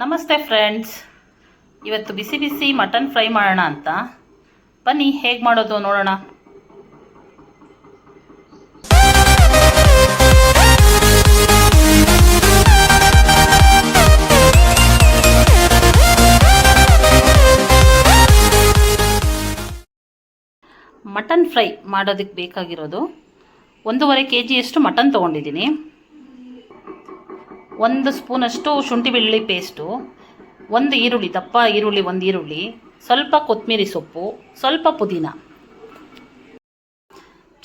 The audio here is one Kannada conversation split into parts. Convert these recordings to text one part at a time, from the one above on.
ನಮಸ್ತೆ ಫ್ರೆಂಡ್ಸ್, ಇವತ್ತು ಬಿಸಿ ಬಿಸಿ ಮಟನ್ ಫ್ರೈ ಮಾಡೋಣ ಅಂತ. ಬನ್ನಿ ಹೇಗೆ ಮಾಡೋದು ನೋಡೋಣ. ಮಟನ್ ಫ್ರೈ ಮಾಡೋದಕ್ಕೆ ಬೇಕಾಗಿರೋದು 1.5 kg ಮಟನ್ ತೊಗೊಂಡಿದ್ದೀನಿ. 1 ಸ್ಪೂನಷ್ಟು ಶುಂಠಿ ಬೆಳ್ಳುಳ್ಳಿ ಪೇಸ್ಟು, 1 ಈರುಳ್ಳಿ, ದಪ್ಪ ಈರುಳ್ಳಿ 1 ಈರುಳ್ಳಿ, ಸ್ವಲ್ಪ ಕೊತ್ತಂಬರಿ ಸೊಪ್ಪು, ಸ್ವಲ್ಪ ಪುದೀನ,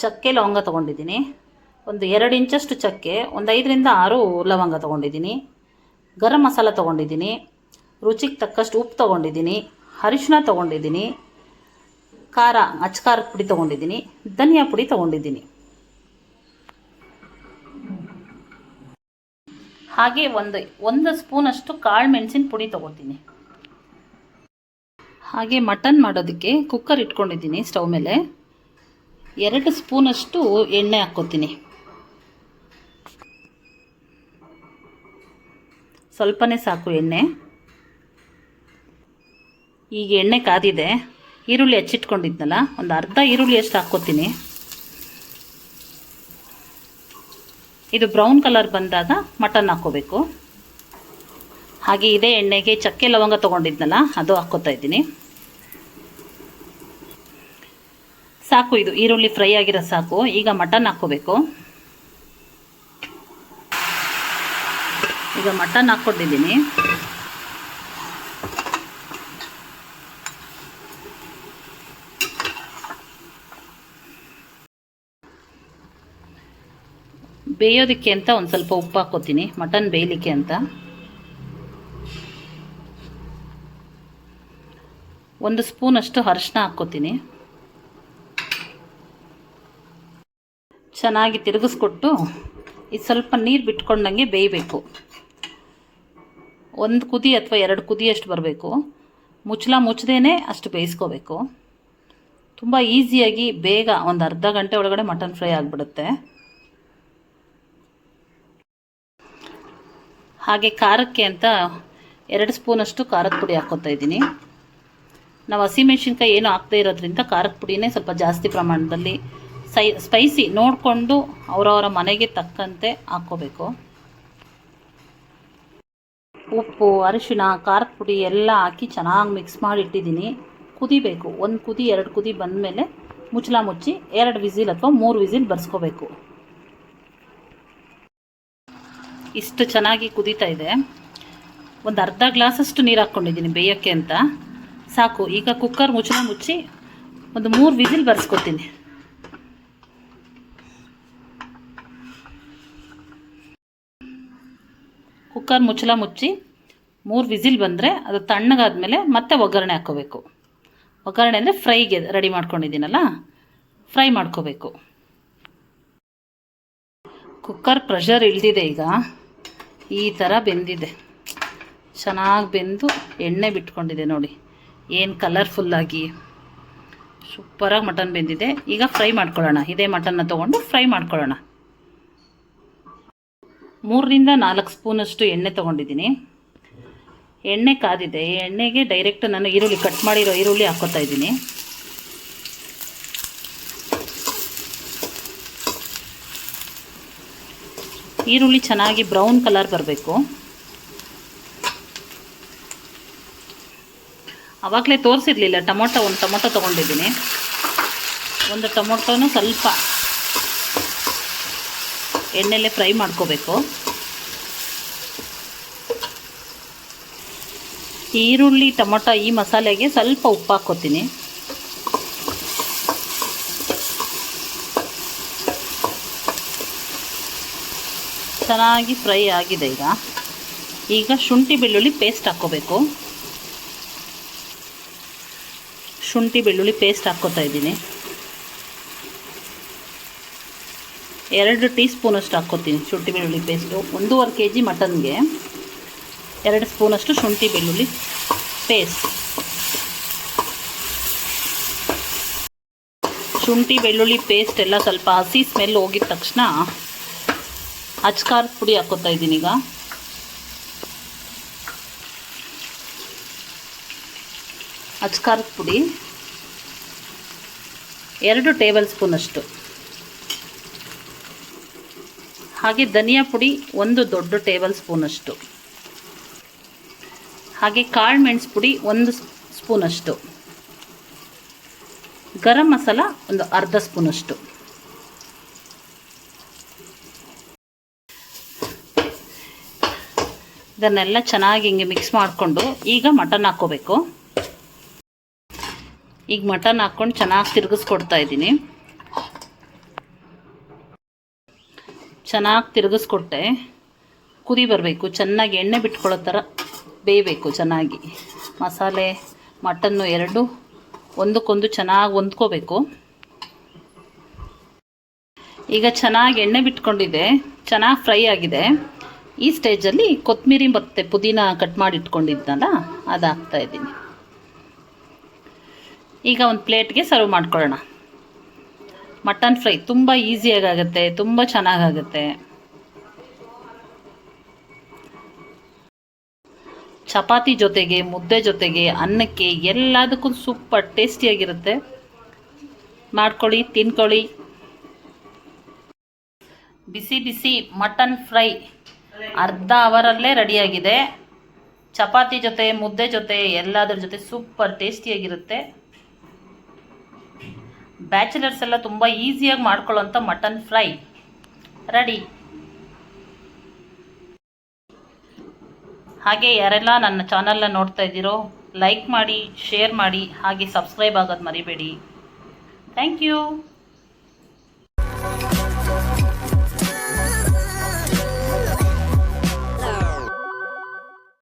ಚಕ್ಕೆ ಲವಂಗ ತೊಗೊಂಡಿದ್ದೀನಿ. ಒಂದು 2 ಇಂಚಷ್ಟು ಚಕ್ಕೆ, ಒಂದು 5 ರಿಂದ 6 ಲವಂಗ ತೊಗೊಂಡಿದ್ದೀನಿ. ಗರಂ ಮಸಾಲ ತೊಗೊಂಡಿದ್ದೀನಿ. ರುಚಿಗೆ ತಕ್ಕಷ್ಟು ಉಪ್ಪು ತೊಗೊಂಡಿದ್ದೀನಿ. ಅರಿಶಿನ ತೊಗೊಂಡಿದ್ದೀನಿ. ಖಾರ, ಅಚ್ಚಕಾರದ ಪುಡಿ ತೊಗೊಂಡಿದ್ದೀನಿ. ಧನಿಯಾ ಪುಡಿ ತೊಗೊಂಡಿದ್ದೀನಿ. ಹಾಗೆ ಒಂದು ಸ್ಪೂನಷ್ಟು ಕಾಳು ಮೆಣಸಿನ ಪುಡಿ ತೊಗೊತೀನಿ. ಹಾಗೆ ಮಟನ್ ಮಾಡೋದಕ್ಕೆ ಕುಕ್ಕರ್ ಇಟ್ಕೊಂಡಿದ್ದೀನಿ ಸ್ಟವ್ ಮೇಲೆ. 2 ಸ್ಪೂನಷ್ಟು ಎಣ್ಣೆ ಹಾಕ್ಕೋತೀನಿ. ಸ್ವಲ್ಪನೇ ಸಾಕು ಎಣ್ಣೆ. ಈಗ ಎಣ್ಣೆ ಕಾದಿದೆ. ಈರುಳ್ಳಿ ಹಚ್ಚಿಟ್ಕೊಂಡಿದ್ನಲ್ಲ, ಒಂದು ಅರ್ಧ ಈರುಳ್ಳಿ ಅಷ್ಟು ಹಾಕ್ಕೋತೀನಿ. ಇದು ಬ್ರೌನ್ ಕಲರ್ ಬಂದಾಗ ಮಟನ್ ಹಾಕ್ಕೋಬೇಕು. ಹಾಗೆ ಇದೇ ಎಣ್ಣೆಗೆ ಚಕ್ಕೆ ಲವಂಗ ತೊಗೊಂಡಿದ್ನಲ್ಲ, ಅದು ಹಾಕ್ಕೋತಾ ಇದ್ದೀನಿ. ಸಾಕು, ಇದು ಈರುಳ್ಳಿ ಫ್ರೈ ಆಗಿರೋ ಸಾಕು. ಈಗ ಮಟನ್ ಹಾಕ್ಕೋಬೇಕು. ಈಗ ಮಟನ್ ಹಾಕ್ಕೊಂಡಿದ್ದೀನಿ. ಬೇಯೋದಕ್ಕೆ ಅಂತ ಒಂದು ಸ್ವಲ್ಪ ಉಪ್ಪು ಹಾಕ್ಕೋತೀನಿ, ಮಟನ್ ಬೇಯಲಿಕ್ಕೆ ಅಂತ. 1 ಸ್ಪೂನಷ್ಟು ಅರಿಶಿನ ಹಾಕ್ಕೋತೀನಿ. ಚೆನ್ನಾಗಿ ತಿರುಗಿಸ್ಕೊಟ್ಟು ಇದು ಸ್ವಲ್ಪ ನೀರು ಬಿಟ್ಕೊಂಡಂಗೆ ಬೇಯಬೇಕು. 1 ಕುದಿ ಅಥವಾ 2 ಕುದಿಯಷ್ಟು ಬರಬೇಕು. ಮುಚ್ಚದೇನೆ ಅಷ್ಟು ಬೇಯಿಸ್ಕೋಬೇಕು. ತುಂಬ ಈಸಿಯಾಗಿ ಬೇಗ ಒಂದು ಅರ್ಧ ಗಂಟೆ ಒಳಗಡೆ ಮಟನ್ ಫ್ರೈ ಆಗಿಬಿಡುತ್ತೆ. ಹಾಗೆ ಖಾರಕ್ಕೆ ಅಂತ 2 ಸ್ಪೂನಷ್ಟು ಖಾರದ ಪುಡಿ ಹಾಕ್ಕೋತಾ ಇದ್ದೀನಿ. ನಾವು ಹಸಿಮೆಣ್ಸಿನ್ಕಾಯಿ ಏನು ಹಾಕದೇ ಇರೋದ್ರಿಂದ ಖಾರದ ಪುಡಿನೇ ಸ್ವಲ್ಪ ಜಾಸ್ತಿ ಪ್ರಮಾಣದಲ್ಲಿ ಸ್ಪೈಸಿ ನೋಡಿಕೊಂಡು ಅವರವರ ಮನೆಗೆ ತಕ್ಕಂತೆ ಹಾಕ್ಕೋಬೇಕು. ಉಪ್ಪು, ಅರಿಶಿನ, ಖಾರದ ಪುಡಿ ಎಲ್ಲ ಹಾಕಿ ಚೆನ್ನಾಗಿ ಮಿಕ್ಸ್ ಮಾಡಿ ಇಟ್ಟಿದ್ದೀನಿ. ಕುದಿಬೇಕು. 1 ಕುದಿ 2 ಕುದಿ ಬಂದಮೇಲೆ ಮುಚ್ಚಿ 2 ವಿಸಿಲ್ ಅಥವಾ 3 ವಿಸಿಲ್ ಬರ್ಸ್ಕೋಬೇಕು. ಇಷ್ಟು ಚೆನ್ನಾಗಿ ಕುದೀತಾ ಇದೆ. ಒಂದು ಅರ್ಧ ಗ್ಲಾಸಷ್ಟು ನೀರು ಹಾಕ್ಕೊಂಡಿದ್ದೀನಿ ಬೇಯೋಕ್ಕೆ ಅಂತ. ಸಾಕು. ಈಗ ಕುಕ್ಕರ್ ಮುಚ್ಚಿ ಒಂದು 3 ವಿಸಿಲ್ ಬರ್ಸ್ಕೊತೀನಿ. ಕುಕ್ಕರ್ ಮುಚ್ಚಿ 3 ವಿಸಿಲ್ ಬಂದರೆ ಅದು ತಣ್ಣಗಾದ್ಮೇಲೆ ಮತ್ತೆ ಒಗ್ಗರಣೆ ಹಾಕ್ಕೋಬೇಕು. ಒಗ್ಗರಣೆ ಅಂದರೆ ಫ್ರೈಗೆ ರೆಡಿ ಮಾಡ್ಕೊಂಡಿದ್ದೀನಲ್ಲ, ಫ್ರೈ ಮಾಡ್ಕೋಬೇಕು. ಕುಕ್ಕರ್ ಪ್ರೆಷರ್ ಇಳಿದಿದೆ. ಈಗ ಈ ಥರ ಬೆಂದಿದೆ. ಚೆನ್ನಾಗಿ ಬೆಂದು ಎಣ್ಣೆ ಬಿಟ್ಕೊಂಡಿದೆ ನೋಡಿ, ಏನು ಕಲರ್ಫುಲ್ಲಾಗಿ ಸೂಪರಾಗಿ ಮಟನ್ ಬೆಂದಿದೆ. ಈಗ ಫ್ರೈ ಮಾಡ್ಕೊಳ್ಳೋಣ. ಇದೇ ಮಟನ್ನ ತೊಗೊಂಡು ಫ್ರೈ ಮಾಡ್ಕೊಳ್ಳೋಣ. 3 ರಿಂದ 4 ಸ್ಪೂನಷ್ಟು ಎಣ್ಣೆ ತೊಗೊಂಡಿದ್ದೀನಿ. ಎಣ್ಣೆ ಕಾದಿದೆ. ಎಣ್ಣೆಗೆ ಡೈರೆಕ್ಟ್ ನಾನು ಈರುಳ್ಳಿ, ಕಟ್ ಮಾಡಿರೋ ಈರುಳ್ಳಿ ಹಾಕ್ಕೋತಾ ಇದ್ದೀನಿ. ಈರುಳ್ಳಿ ಚೆನ್ನಾಗಿ ಬ್ರೌನ್ ಕಲರ್ ಬರಬೇಕು. ಆವಾಗಲೇ ತೋರಿಸಿರಲಿಲ್ಲ, ಒಂದು ಟೊಮೊಟೊ ತೊಗೊಂಡಿದ್ದೀನಿ. ಒಂದು ಟೊಮೊಟೊನೂ ಸ್ವಲ್ಪ ಎಣ್ಣೆಲ್ಲೇ ಫ್ರೈ ಮಾಡ್ಕೋಬೇಕು. ಈರುಳ್ಳಿ, ಟೊಮೊಟೊ ಈ ಮಸಾಲೆಗೆ ಸ್ವಲ್ಪ ಉಪ್ಪು ಹಾಕ್ಕೋತೀನಿ. ಚೆನ್ನಾಗಿ ಫ್ರೈ ಆಗಿದೆ. ಈಗ ಶುಂಠಿ ಬೆಳ್ಳುಳ್ಳಿ ಪೇಸ್ಟ್ ಹಾಕ್ಕೋಬೇಕು. ಶುಂಠಿ ಬೆಳ್ಳುಳ್ಳಿ ಪೇಸ್ಟ್ ಹಾಕ್ಕೋತಾ ಇದ್ದೀನಿ. 2 ಟೀ ಸ್ಪೂನಷ್ಟು ಹಾಕ್ಕೋತೀನಿ ಶುಂಠಿ ಬೆಳ್ಳುಳ್ಳಿ ಪೇಸ್ಟು. 1.5 kg ಮಟನ್ಗೆ 2 ಸ್ಪೂನಷ್ಟು ಶುಂಠಿ ಬೆಳ್ಳುಳ್ಳಿ ಪೇಸ್ಟ್. ಶುಂಠಿ ಬೆಳ್ಳುಳ್ಳಿ ಪೇಸ್ಟ್ ಎಲ್ಲ ಸ್ವಲ್ಪ ಹಸಿ ಸ್ಮೆಲ್ ಹೋಗಿದ ತಕ್ಷಣ ಅಚ್ಚಕಾರದ ಪುಡಿ ಹಾಕ್ಕೋತಾ ಇದ್ದೀನಿ. ಈಗ ಅಚ್ಕಾರದ ಪುಡಿ 2 ಟೇಬಲ್ ಸ್ಪೂನಷ್ಟು, ಹಾಗೆ ಧನಿಯಾ ಪುಡಿ 1 ದೊಡ್ಡ ಟೇಬಲ್ ಸ್ಪೂನಷ್ಟು, ಹಾಗೆ ಕಾಳು ಮೆಣಸು ಪುಡಿ 1 ಸ್ಪೂನಷ್ಟು, ಗರಂ ಮಸಾಲ ಒಂದು ಅರ್ಧ ಸ್ಪೂನಷ್ಟು. ಇದನ್ನೆಲ್ಲ ಚೆನ್ನಾಗಿ ಹಿಂಗೆ ಮಿಕ್ಸ್ ಮಾಡಿಕೊಂಡು ಈಗ ಮಟನ್ ಹಾಕ್ಕೋಬೇಕು. ಈಗ ಮಟನ್ ಹಾಕ್ಕೊಂಡು ಚೆನ್ನಾಗಿ ತಿರುಗಿಸ್ಕೊಡ್ತಾ ಇದ್ದೀನಿ. ಚೆನ್ನಾಗಿ ತಿರುಗಿಸ್ಕೊಟ್ಟೆ. ಕುದಿ ಬರಬೇಕು, ಚೆನ್ನಾಗಿ ಎಣ್ಣೆ ಬಿಟ್ಕೊಳ್ಳೋ ಥರ ಬೇಯಬೇಕು ಚೆನ್ನಾಗಿ. ಮಸಾಲೆ ಮಟನ್ನು ಎರಡು ಒಂದಕ್ಕೊಂದು ಚೆನ್ನಾಗಿ ಹೊಂದ್ಕೋಬೇಕು. ಈಗ ಚೆನ್ನಾಗಿ ಎಣ್ಣೆ ಬಿಟ್ಕೊಂಡಿದೆ, ಚೆನ್ನಾಗಿ ಫ್ರೈ ಆಗಿದೆ. ಈ ಸ್ಟೇಜಲ್ಲಿ ಕೊತ್ತಂಬರಿ ಮತ್ತು ಪುದೀನ ಕಟ್ ಮಾಡಿ ಇಟ್ಕೊಂಡಿದ್ನಲ್ಲ ಅದು ಹಾಕ್ತಾಯಿದ್ದೀನಿ. ಈಗ ಒಂದು ಪ್ಲೇಟ್ಗೆ ಸರ್ವ್ ಮಾಡ್ಕೊಳ್ಳೋಣ. ಮಟನ್ ಫ್ರೈ ತುಂಬ ಈಸಿಯಾಗುತ್ತೆ, ತುಂಬ ಚೆನ್ನಾಗಾಗುತ್ತೆ. ಚಪಾತಿ ಜೊತೆಗೆ, ಮುದ್ದೆ ಜೊತೆಗೆ, ಅನ್ನಕ್ಕೆ ಎಲ್ಲದಕ್ಕೂ ಸೂಪರ್ ಟೇಸ್ಟಿಯಾಗಿರುತ್ತೆ. ಮಾಡ್ಕೊಳ್ಳಿ, ತಿನ್ಕೊಳ್ಳಿ. ಬಿಸಿ ಬಿಸಿ ಮಟನ್ ಫ್ರೈ ಅರ್ಧ ಅವರಲ್ಲೇ ರೆಡಿಯಾಗಿದೆ. ಚಪಾತಿ ಜೊತೆ, ಮುದ್ದೆ ಜೊತೆ, ಎಲ್ಲದರ ಜೊತೆ ಸೂಪರ್ ಟೇಸ್ಟಿಯಾಗಿರುತ್ತೆ. ಬ್ಯಾಚುಲರ್ಸ್ ಎಲ್ಲ ತುಂಬ ಈಸಿಯಾಗಿ ಮಾಡ್ಕೊಳ್ಳೋಂಥ ಮಟನ್ ಫ್ರೈ ರೆಡಿ. ಹಾಗೆ ಯಾರೆಲ್ಲ ನನ್ನ ಚಾನಲ್ನ ನೋಡ್ತಾ ಇದ್ದೀರೋ ಲೈಕ್ ಮಾಡಿ, ಶೇರ್ ಮಾಡಿ, ಹಾಗೆ ಸಬ್ಸ್ಕ್ರೈಬ್ ಆಗೋದು ಮರಿಬೇಡಿ. Thank you.